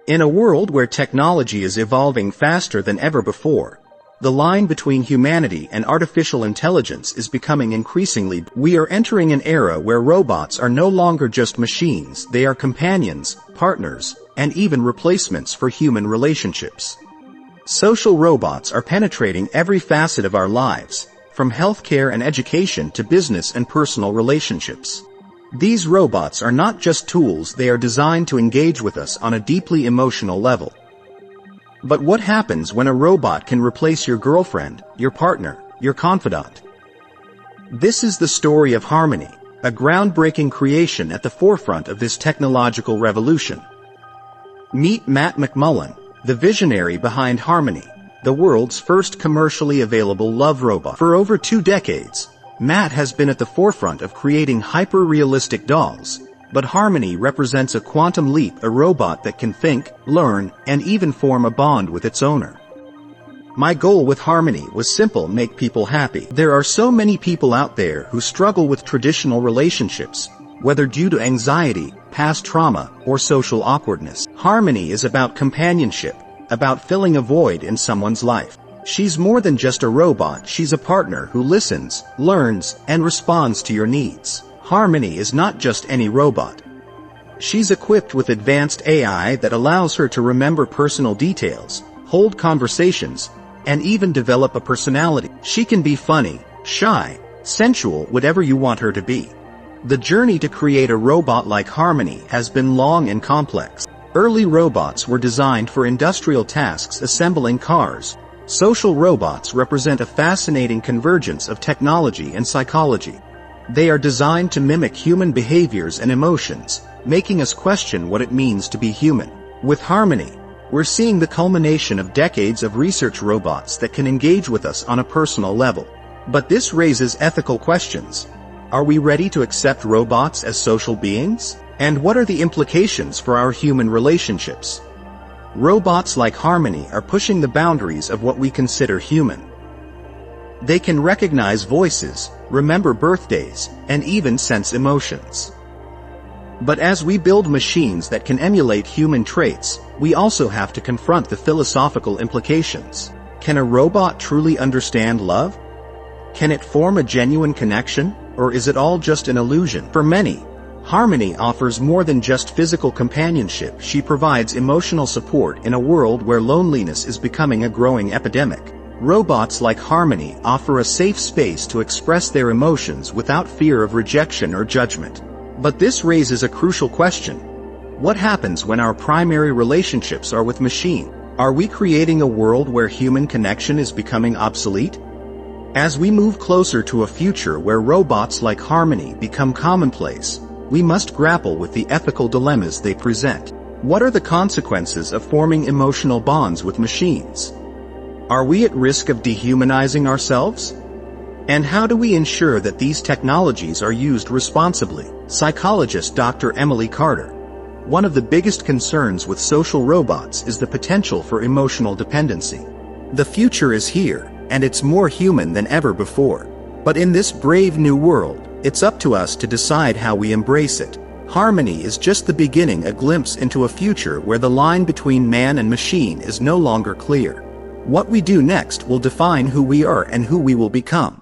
In a world where technology is evolving faster than ever before, the line between humanity and artificial intelligence is becoming increasingly. We are entering an era where robots are no longer just machines, they are companions, partners, and even replacements for human relationships. Social robots are penetrating every facet of our lives, from healthcare and education to business and personal relationships. These robots are not just tools, they are designed to engage with us on a deeply emotional level. But what happens when a robot can replace your girlfriend, your partner, your confidant? This is the story of Harmony, a groundbreaking creation at the forefront of this technological revolution. Meet Matt McMullen, the visionary behind Harmony, the world's first commercially available love robot. For over 2 decades, Matt has been at the forefront of creating hyper-realistic dolls, but Harmony represents a quantum leap, a robot that can think, learn, and even form a bond with its owner. My goal with Harmony was simple: make people happy. There are so many people out there who struggle with traditional relationships, whether due to anxiety, past trauma, or social awkwardness. Harmony is about companionship, about filling a void in someone's life. She's more than just a robot, she's a partner who listens, learns, and responds to your needs. Harmony is not just any robot. She's equipped with advanced AI that allows her to remember personal details, hold conversations, and even develop a personality. She can be funny, shy, sensual, whatever you want her to be. The journey to create a robot like Harmony has been long and complex. Early robots were designed for industrial tasks, assembling cars. Social robots represent a fascinating convergence of technology and psychology. They are designed to mimic human behaviors and emotions, making us question what it means to be human. With Harmony, we're seeing the culmination of decades of research, robots that can engage with us on a personal level. But this raises ethical questions. Are we ready to accept robots as social beings? And what are the implications for our human relationships? Robots like Harmony are pushing the boundaries of what we consider human. They can recognize voices, remember birthdays, and even sense emotions. But as we build machines that can emulate human traits, we also have to confront the philosophical implications. Can a robot truly understand love? Can it form a genuine connection, or is it all just an illusion? For many, Harmony offers more than just physical companionship. She provides emotional support in a world where loneliness is becoming a growing epidemic. Robots like Harmony offer a safe space to express their emotions without fear of rejection or judgment. But this raises a crucial question. What happens when our primary relationships are with machine? Are we creating a world where human connection is becoming obsolete? As we move closer to a future where robots like Harmony become commonplace, we must grapple with the ethical dilemmas they present. What are the consequences of forming emotional bonds with machines? Are we at risk of dehumanizing ourselves? And how do we ensure that these technologies are used responsibly? Psychologist Dr. Emily Carter. One of the biggest concerns with social robots is the potential for emotional dependency. The future is here, and it's more human than ever before. But in this brave new world, it's up to us to decide how we embrace it. Harmony is just the beginning, a glimpse into a future where the line between man and machine is no longer clear. What we do next will define who we are and who we will become.